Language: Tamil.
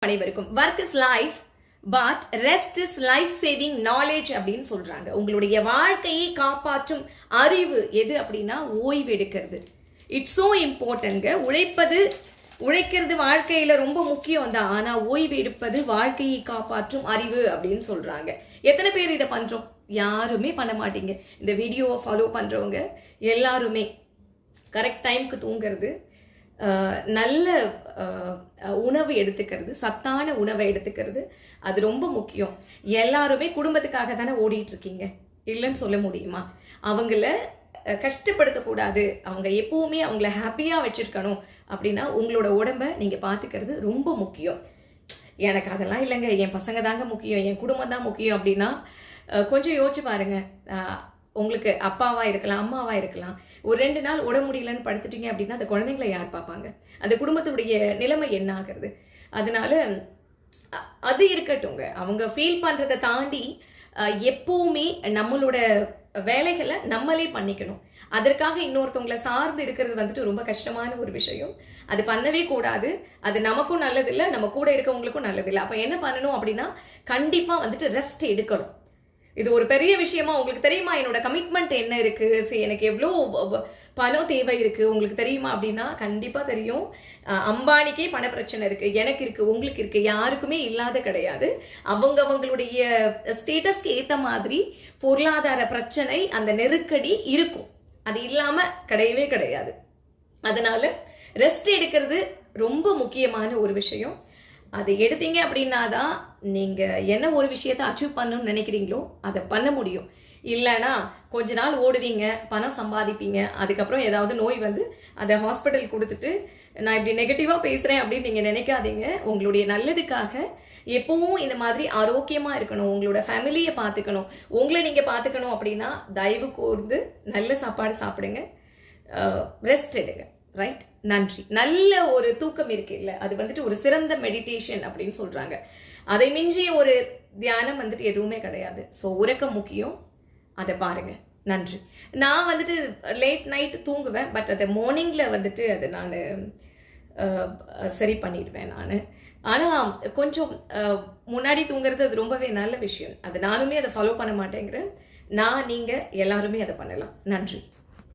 அனைவருக்கும் work is life but rest is life saving knowledge அப்படின்னு சொல்றாங்க. உங்களுடைய வாழ்க்கையை காப்பாற்றும் அறிவு எது அப்படின்னா ஓய்வு எடுக்கிறது. இட்ஸ் சோ இம்பார்ட்டன்ட்ங்க. உழைக்கிறது வாழ்க்கையில ரொம்ப முக்கியம் தான். ஆனா ஓய்வு எடுப்பது வாழ்க்கையை காப்பாற்றும் அறிவு அப்படின்னு சொல்றாங்க. எத்தனை பேர் இதை பண்றோம்? யாருமே பண்ண மாட்டீங்க. இந்த வீடியோவை ஃபாலோ பண்றவங்க எல்லாருமே கரெக்ட் டைமுக்கு தூங்குறது, நல்ல உணவு எடுத்துக்கிறது, சத்தான உணவை எடுத்துக்கிறது, அது ரொம்ப முக்கியம். எல்லாருமே குடும்பத்துக்காக தானே ஓடிட்டு இருக்கீங்க, இல்லைன்னு சொல்ல முடியுமா? அவங்கள கஷ்டப்படுத்தக்கூடாது, அவங்க எப்பவுமே அவங்கள ஹாப்பியாக வச்சிருக்கணும் அப்படின்னா உங்களோட உடம்பை நீங்கள் பார்த்துக்கிறது ரொம்ப முக்கியம். எனக்கு அதெல்லாம் இல்லைங்க, என் பசங்க தாங்க முக்கியம், என் குடும்பம் தான் முக்கியம் அப்படின்னா கொஞ்சம் யோசிச்சு பாருங்க. உங்களுக்கு அப்பாவா இருக்கலாம், அம்மாவா இருக்கலாம், ஒரு 2 நாள் உடம்பு முடியலன்னு படுத்துட்டீங்க அப்படின்னா அந்த குழந்தைங்களை யார் பார்ப்பாங்க? அந்த குடும்பத்துடைய நிலைமை என்ன ஆகிறது? அதனால அது இருக்கட்டும்ங்க. அவங்க ஃபீல் பண்றதை தாண்டி எப்பவுமே நம்மளோட வேலைகளை நம்மளே பண்ணிக்கணும். அதற்காக இன்னொருத்தவங்களை சார்ந்து இருக்கிறது வந்துட்டு ரொம்ப கஷ்டமான ஒரு விஷயம். அது பண்ணவே கூடாது. அது நமக்கும் நல்லதில்லை, நம்ம கூட இருக்கவங்களுக்கும் நல்லதில்லை. அப்ப என்ன பண்ணணும் அப்படின்னா கண்டிப்பா வந்துட்டு ரெஸ்ட் எடுக்கணும். இது ஒரு பெரிய விஷயமா உங்களுக்கு தெரியுமா? என்னோட கமிட்மெண்ட் என்ன இருக்கு, எனக்கு எவ்வளோ பணம் தேவை இருக்கு உங்களுக்கு தெரியுமா அப்படின்னா கண்டிப்பா தெரியும். அம்பானிக்கே பண பிரச்சனை இருக்கு, எனக்கு இருக்கு, உங்களுக்கு இருக்கு, யாருக்குமே இல்லாத கிடையாது. அவங்களுடைய ஸ்டேட்டஸ்க்கு ஏத்த மாதிரி பொருளாதார பிரச்சனை, அந்த நெருக்கடி இருக்கும். அது இல்லாம கிடையவே கிடையாது. அதனால ரெஸ்ட் எடுக்கிறது ரொம்ப முக்கியமான ஒரு விஷயம். அதை எடுத்தீங்க அப்படின்னா தான் நீங்க என்ன ஒரு விஷயத்தை அச்சீவ் பண்ணணும்னு நினைக்கிறீங்களோ அதை பண்ண முடியும். இல்லைன்னா கொஞ்ச நாள் ஓடுவீங்க, பணம் சம்பாதிப்பீங்க, அதுக்கப்புறம் ஏதாவது நோய் வந்து அதை ஹாஸ்பிட்டல் கொடுத்துட்டு நான் இப்படி நெகட்டிவா பேசுறேன் அப்படின்னு நீங்க நினைக்காதீங்க. உங்களுடைய நல்லதுக்காக எப்பவும் இந்த மாதிரி ஆரோக்கியமா இருக்கணும், உங்களோட ஃபேமிலியை பார்த்துக்கணும், உங்களை நீங்க பார்த்துக்கணும் அப்படின்னா தயவு கூர்ந்து நல்ல சாப்பாடு சாப்பிடுங்க, ரெஸ்ட் எடுங்க. ரைட்? நன்றி. நல்ல ஒரு தூக்கம் இருக்கு இல்ல, அது வந்துட்டு ஒரு சிறந்த மெடிடேஷன் அப்படின்னு சொல்றாங்க. அதை மிஞ்சிய ஒரு தியானம் வந்துட்டு எதுவுமே கிடையாது. ஸோ உறக்கம் முக்கியம், அதை பாருங்க. நன்றி. நான் வந்துட்டு லேட் நைட் தூங்குவேன், பட் அதை மார்னிங்ல வந்துட்டு அதை நான் சரி பண்ணிடுவேன் நான். ஆனால் கொஞ்சம் முன்னாடி தூங்குறது அது ரொம்பவே நல்ல விஷயம். அது நானுமே அதை ஃபாலோ பண்ண மாட்டேங்கிறேன். நீங்க எல்லாருமே அதை பண்ணலாம். நன்றி.